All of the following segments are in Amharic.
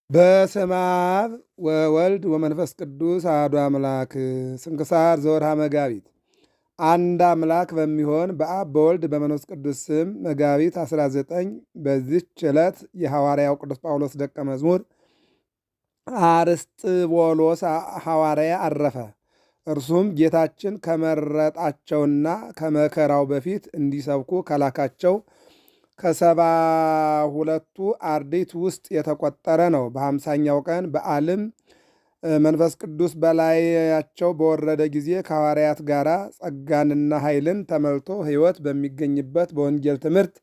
በስመ አብ ወወልድ ወመንፈስ ቅዱስ አሐዱ አምላክ። ስንክሳር ዘወርሃ መጋቢት። አንድ አምላክ በሚሆን በአብ በወልድ በመንፈስ ቅዱስ ስም መጋቢት 19 በዚች ዕለት የሐዋርያው ቅዱስ ጳውሎስ ደቀ መዝሙር አርስጥቦሎስ ሐዋርያ አረፈ። እርሱም ጌታችን ከመረጣቸውና ከመከራው በፊት እንዲሰብኩ ከላካቸው ከ72ቱ አርድእት ውስጥ የተቆጠረ ነው። በ50ኛው ቀን በዓልም መንፈስ ቅዱስ በላያቸው በወረደ ጊዜ ከሐዋርያት ጋር ጸጋንና ኃይልን ተመልቶ ሕይወት በሚገኝበት በወንጌል ትምህርት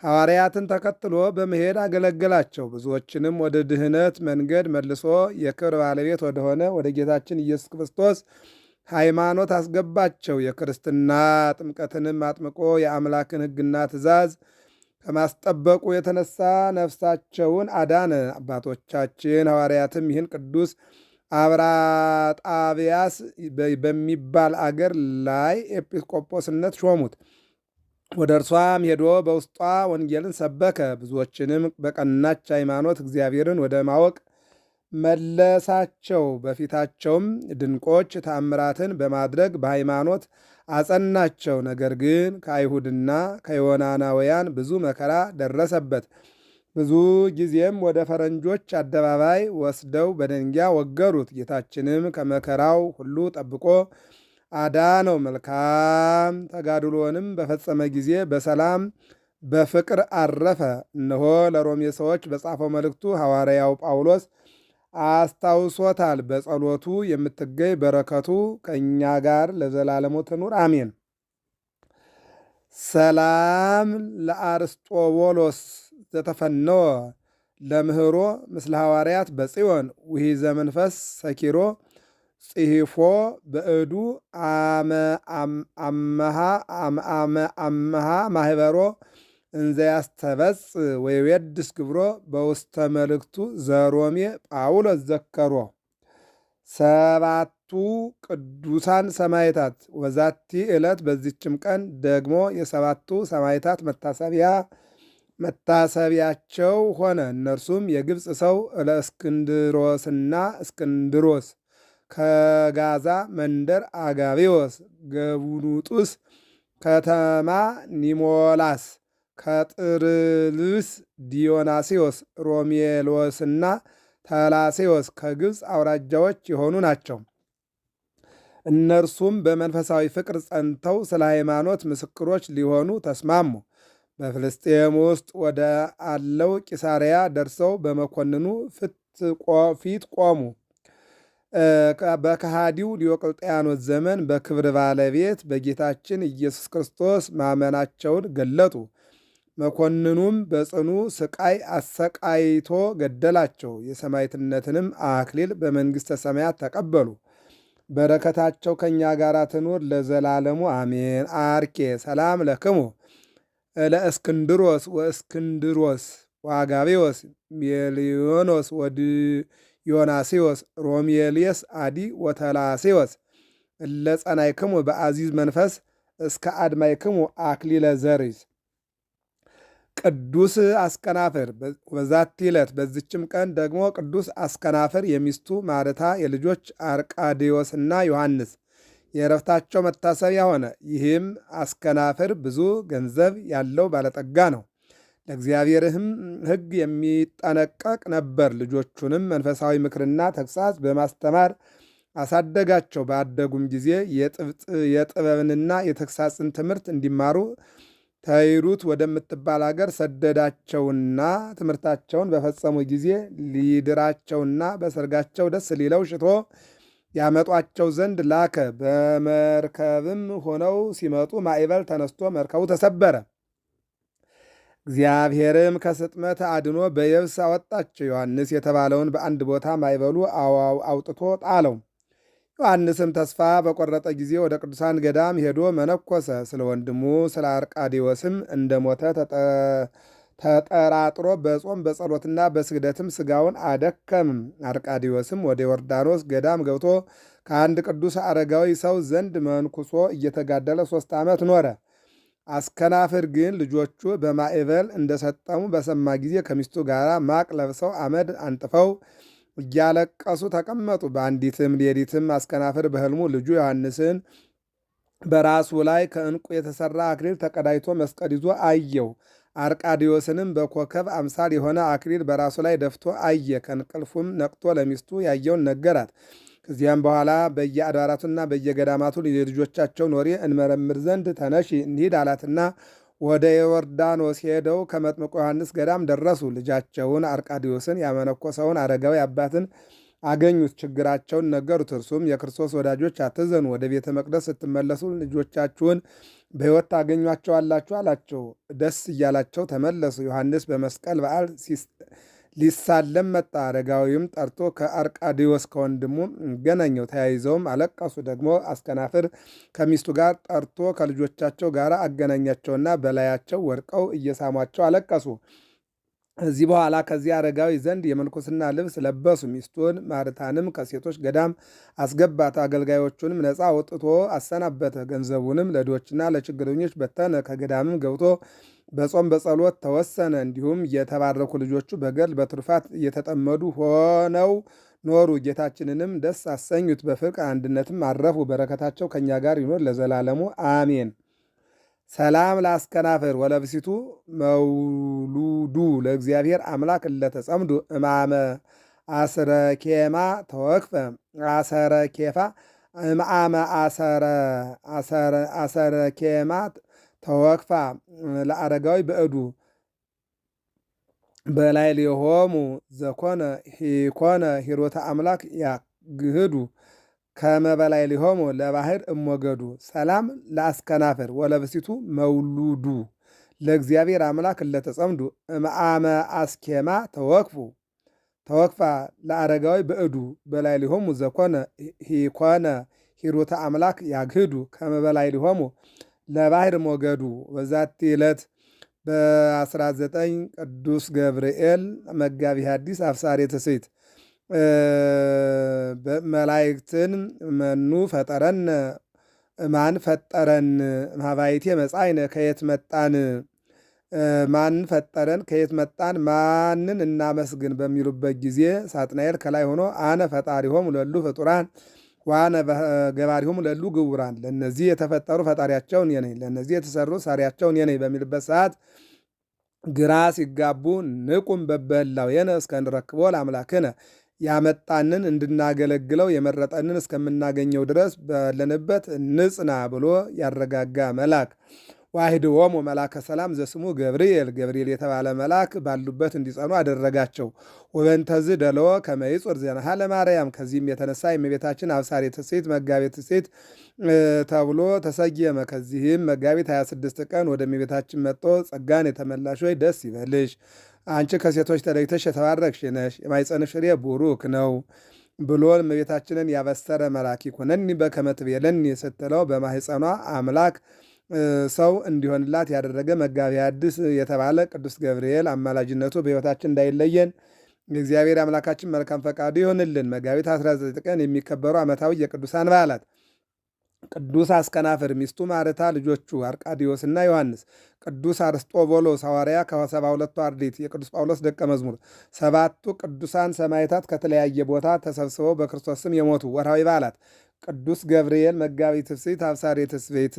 ሐዋርያትን ተከትሎ በመሄድ አገለገላቸው። ብዙዎችንም ወደ ድህነት መንገድ መልሶ የክብር ባለቤት ወደሆነ ወደ ጌታችን ኢየሱስ ክርስቶስ ሃይማኖት አስገባቸው። የክርስትና ጥምቀትንም አጥምቆ የአምላክን ሕግና ትእዛዝ ከማስጠበቁ የተነሳ ነፍሳቸውን አዳነ። አባቶቻችን ሐዋርያትም ይህን ቅዱስ አብራጣብያስ በሚባል አገር ላይ ኤጲስቆጶስነት ሾሙት። ወደ እርሷም ሄዶ በውስጧ ወንጌልን ሰበከ። ብዙዎችንም በቀናች ሃይማኖት እግዚአብሔርን ወደ ማወቅ መለሳቸው። በፊታቸውም ድንቆች ተአምራትን በማድረግ በሃይማኖት አጸናቸው። ነገር ግን ከአይሁድና ከዮናናውያን ብዙ መከራ ደረሰበት። ብዙ ጊዜም ወደ ፈረንጆች አደባባይ ወስደው በደንጊያ ወገሩት። ጌታችንም ከመከራው ሁሉ ጠብቆ አዳነው። መልካም ተጋድሎንም በፈጸመ ጊዜ በሰላም በፍቅር አረፈ። እነሆ ለሮሜ ሰዎች በጻፈው መልእክቱ ሐዋርያው ጳውሎስ አስታውሶታል። በጸሎቱ የምትገኝ በረከቱ ከእኛ ጋር ለዘላለሙ ትኑር አሜን። ሰላም ለአርስጦቦሎስ ዘተፈነወ ለምህሮ ምስለ ሐዋርያት በጽዮን ውሂዘ መንፈስ ሰኪሮ ጽሒፎ በእዱ አመሃ ማህበሮ እንዘያስተበጽ ወይዌድስ ግብሮ በውስተ መልእክቱ ዘሮሜ ጳውሎስ ዘከሮ። ሰባቱ ቅዱሳን ሰማዕታት ወዛቲ ዕለት። በዚችም ቀን ደግሞ የሰባቱ ሰማዕታት መታሰቢያቸው ሆነ። እነርሱም የግብፅ ሰው እለእስክንድሮስና እስክንድሮስ፣ ከጋዛ መንደር አጋቤዎስ፣ ገቡኑጡስ ከተማ ኒሞላስ፣ ከጥርልስ ዲዮናሲዎስ፣ ሮሜሎስና ተላሴዎስ ከግብፅ አውራጃዎች የሆኑ ናቸው። እነርሱም በመንፈሳዊ ፍቅር ጸንተው ስለ ሃይማኖት ምስክሮች ሊሆኑ ተስማሙ። በፍልስጤም ውስጥ ወደ አለው ቂሳርያ ደርሰው በመኮንኑ ፊት ቆሙ። በከሃዲው ዲዮቅልጥያኖስ ዘመን በክብር ባለቤት በጌታችን ኢየሱስ ክርስቶስ ማመናቸውን ገለጡ። መኮንኑም በጽኑ ስቃይ አሰቃይቶ ገደላቸው። የሰማዕትነትንም አክሊል በመንግሥተ ሰማያት ተቀበሉ። በረከታቸው ከእኛ ጋር ትኑር ለዘላለሙ አሜን። አርኬ ሰላም ለክሙ ለእስክንድሮስ ወእስክንድሮስ ወአጋቤዎስ ሜልዮኖስ ወዲዮናሲዎስ ሮሜልየስ አዲ ወተላሴዎስ እለ ጸናይክሙ በአዚዝ መንፈስ እስከ አድማይክሙ አክሊለ ዘርዝ። ቅዱስ አስከናፍር። በዛቲ ዕለት በዚችም ቀን ደግሞ ቅዱስ አስከናፍር የሚስቱ ማርታ የልጆች አርቃዴዎስና ዮሐንስ የዕረፍታቸው መታሰቢያ ሆነ። ይህም አስከናፍር ብዙ ገንዘብ ያለው ባለጠጋ ነው። ለእግዚአብሔርም ሕግ የሚጠነቀቅ ነበር። ልጆቹንም መንፈሳዊ ምክርና ተግሣጽ በማስተማር አሳደጋቸው። ባደጉም ጊዜ የጥበብንና የተግሣጽን ትምህርት እንዲማሩ ተይሩት ወደምትባል አገር ሰደዳቸውና ትምህርታቸውን በፈጸሙ ጊዜ ሊድራቸውና በሰርጋቸው ደስ ሊለው ሽቶ ያመጧቸው ዘንድ ላከ። በመርከብም ሆነው ሲመጡ ማዕበል ተነስቶ መርከቡ ተሰበረ። እግዚአብሔርም ከስጥመት አድኖ በየብስ አወጣቸው። ዮሐንስ የተባለውን በአንድ ቦታ ማዕበሉ አውጥቶ ጣለው። ዮሐንስም ተስፋ በቆረጠ ጊዜ ወደ ቅዱሳን ገዳም ሄዶ መነኮሰ። ስለ ወንድሙ ስለ አርቃዴዎስም እንደሞተ ተጠራጥሮ በጾም በጸሎትና በስግደትም ሥጋውን አደከምም። አርቃዴዎስም ወደ ዮርዳኖስ ገዳም ገብቶ ከአንድ ቅዱስ አረጋዊ ሰው ዘንድ መንኩሶ እየተጋደለ 3 ዓመት ኖረ። አስከናፍር ግን ልጆቹ በማዕበል እንደሰጠሙ በሰማ ጊዜ ከሚስቱ ጋር ማቅ ለብሰው አመድ አንጥፈው እያለቀሱ ተቀመጡ። በአንዲትም ሌሊትም አስከናፍር በሕልሙ ልጁ ዮሐንስን በራሱ ላይ ከዕንቁ የተሠራ አክሊል ተቀዳጅቶ መስቀል ይዞ አየው። አርቃዲዮስንም በኮከብ አምሳል የሆነ አክሊል በራሱ ላይ ደፍቶ አየ። ከእንቅልፉም ነቅቶ ለሚስቱ ያየውን ነገራት። ከዚያም በኋላ በየአድባራቱና በየገዳማቱ የልጆቻቸውን ወሬ እንመረምር ዘንድ ተነሺ እንሂድ አላትና ወደ ዮርዳኖስ ሄደው ከመጥምቁ ዮሐንስ ገዳም ደረሱ። ልጃቸውን አርቃዲዮስን ያመነኮሰውን አረጋዊ አባትን አገኙት። ችግራቸውን ነገሩት። እርሱም የክርስቶስ ወዳጆች አትዘኑ፣ ወደ ቤተ መቅደስ ስትመለሱ ልጆቻችሁን በሕይወት ታገኟቸዋላችሁ አላቸው። ደስ እያላቸው ተመለሱ። ዮሐንስ በመስቀል በዓል ሊሳለም መጣ። አረጋዊም ጠርቶ ከአርቃዲዮስ ከወንድሙ ገናኘው። ተያይዘውም አለቀሱ። ደግሞ አስከናፍር ከሚስቱ ጋር ጠርቶ ከልጆቻቸው ጋር አገናኛቸውና በላያቸው ወድቀው እየሳሟቸው አለቀሱ። እዚህ በኋላ ከዚህ አረጋዊ ዘንድ የምንኩስና ልብስ ለበሱ። ሚስቱን ማርታንም ከሴቶች ገዳም አስገባት። አገልጋዮቹንም ነፃ አውጥቶ አሰናበተ። ገንዘቡንም ለድሆችና ለችግረኞች በተነ። ከገዳምም ገብቶ በጾም በጸሎት ተወሰነ። እንዲሁም የተባረኩ ልጆቹ በገድል በትሩፋት እየተጠመዱ ሆነው ኖሩ። ጌታችንንም ደስ አሰኙት። በፍቅር አንድነትም አረፉ። በረከታቸው ከእኛ ጋር ይኖር ለዘላለሙ አሜን። ሰላም ለአስከናፍር ወለብሲቱ መውሉዱ ለእግዚአብሔር አምላክ እለተጸምዱ እማመ አስረኬማ ተወክፈ አሰረኬፋ እምአመ አሰረኬማ ተወክፋ ለአረጋዊ በእዱ በላይ ሊሆሙ ዘኮነ ሂኮነ ሂሮተ አምላክ ያግህዱ ከመበላይ ሊሆሙ ለባህር እሞገዱ። ሰላም ለአስከናፍር ወለብሲቱ መውሉዱ ለእግዚአብሔር አምላክ እለተጸምዱ እምአመ አስኬማ ተወክፋ ለአረጋዊ በእዱ በላይ ሊሆሙ ዘኮነ ሂኮነ ሂሮተ አምላክ ያግህዱ ከመበላይ ሊሆሙ ለባህር ሞገዱ። በዛቲ ዕለት በ19 ቅዱስ ገብርኤል መጋቢ ሐዲስ አብሳሬ ትስብእት መላእክትን መኑ ፈጠረን ማን ፈጠረን ማባይቴ መጻእይነ ከየት መጣን ማን ፈጠረን ከየት መጣን ማንን እናመስግን በሚሉበት ጊዜ ሳጥናኤል ከላይ ሆኖ አነ ፈጣሪሆሙ ለሉ ፍጡራን ዋነ ገባሪሆሙ ለሉ ግቡራን፣ ለእነዚህ የተፈጠሩ ፈጣሪያቸው እኔ ነኝ፣ ለእነዚህ የተሰሩ ሰሪያቸው እኔ ነኝ በሚልበት ሰዓት ግራ ሲጋቡ ንቁም በበህላዌነ እስከንረክቦ ለአምላክነ ያመጣንን እንድናገለግለው የመረጠንን እስከምናገኘው ድረስ ባለንበት ንጽና ብሎ ያረጋጋ መልአክ ዋሂድዎሙ መልአከ ሰላም ዘስሙ ገብርኤል የተባለ መልአክ ባሉበት እንዲጸኑ አደረጋቸው። ወበንተዝ ደለወ ከመ ይጹር ዜናሃ ለማርያም። ከዚህም የተነሳ የእመቤታችን አብሳሬ ትስብእት መጋቤ ትስብእት ተብሎ ተሰየመ። ከዚህም መጋቢት 26 ቀን ወደ እመቤታችን መጥቶ ጸጋን የተመላሽ ሆይ ደስ ይበልሽ፣ አንቺ ከሴቶች ተለይተሽ የተባረክሽ ነሽ፣ የማኅፀንሽ ፍሬ ቡሩክ ነው ብሎ እመቤታችንን ያበሰረ መልአክ ይኩነኒ በከመ ትቤለኒ ስትለው በማኅፀኗ አምላክ ሰው እንዲሆንላት ያደረገ መጋቢ ሐዲስ የተባለ ቅዱስ ገብርኤል አማላጅነቱ በሕይወታችን እንዳይለየን የእግዚአብሔር አምላካችን መልካም ፈቃዱ ይሆንልን። መጋቢት 19 ቀን የሚከበሩ ዓመታዊ የቅዱሳን በዓላት ቅዱስ አስከናፍር፣ ሚስቱ ማርታ፣ ልጆቹ አርቃዲዮስና ዮሐንስ፣ ቅዱስ አርስጦቦሎስ ሐዋርያ ከ72ቱ አርድእት የቅዱስ ጳውሎስ ደቀ መዝሙር፣ ሰባቱ ቅዱሳን ሰማዕታት ከተለያየ ቦታ ተሰብስበው በክርስቶስ ስም የሞቱ። ወርሃዊ በዓላት ቅዱስ ገብርኤል መጋቢ ትስብእት አብሳሬ ትስብእት፣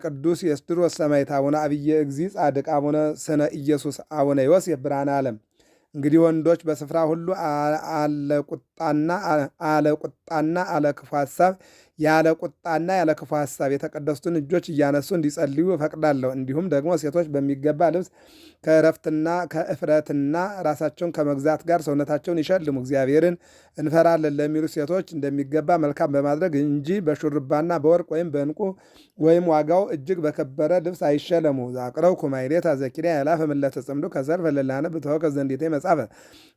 ቅዱስ የስድሮስ ሰማዕት፣ አቡነ አብየ እግዚእ ጻድቅ፣ አቡነ ስነ ኢየሱስ፣ አቡነ ዮሴፍ ብርሃነ ዓለም። እንግዲህ ወንዶች በስፍራ ሁሉ አለቁጣና አለክፉ ሐሳብ ያለ ቁጣና ያለ ክፉ ሐሳብ የተቀደሱትን እጆች እያነሱ እንዲጸልዩ እፈቅዳለሁ። እንዲሁም ደግሞ ሴቶች በሚገባ ልብስ ከእረፍትና ከእፍረትና ራሳቸውን ከመግዛት ጋር ሰውነታቸውን ይሸልሙ። እግዚአብሔርን እንፈራለን ለሚሉ ሴቶች እንደሚገባ መልካም በማድረግ እንጂ በሹርባና በወርቅ ወይም በዕንቁ ወይም ዋጋው እጅግ በከበረ ልብስ አይሸለሙ። ዛቅረው ኩማይሌት አዘኪሪያ ያላፈ ምለተ ጽምዱ ከዘርፈ ለላነ ብተወከ ዘንዴቴ መጻፈ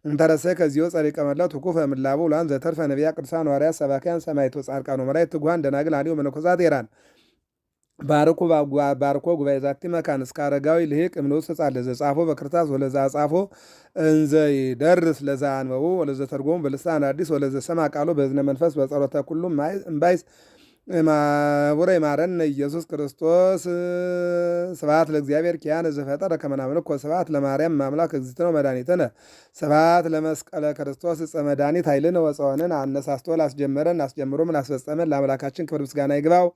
እንተረሰ ከዚዮ ጸሪቀ መለት ኩፈ ምላቡ ላን ዘተርፈ ነቢያ ቅዱሳን ሐዋርያት ሰባክያን ሰማዕታት ጻድቃን ወመላእክት ትጉሃን ደናግል አልዮ መነኮሳት ኢራን ባርኮ ጉባኤ ዛቲ መካን እስከ አረጋዊ ልሂቅ እምንውስጥ ሕፃን ለዘጻፎ በክርታስ ወለዛ ጻፎ እንዘ ይደርስ ለዛ አንበቦ ወለዘ ተርጎሙ በልሳን አዲስ ወለዘ ሰማ ቃሉ በእዝነ መንፈስ በጸሎተ ኩሉ እምባይስ ቡረ ይማረነ ኢየሱስ ክርስቶስ። ስብሐት ለእግዚአብሔር ኪያነ ዘፈጠረ ከመ ናምልኮ ስብሐት ለማርያም ማምላክ እግዝእትነ መድኃኒትነ ስብሐት ለመስቀለ ክርስቶስ ዕፀ መድኃኒት ኃይልነ ወፀወንን አነሳስቶ ላስጀመረን አስጀምሮም ላስፈጸመን ለአምላካችን ክብር ምስጋና ይግባው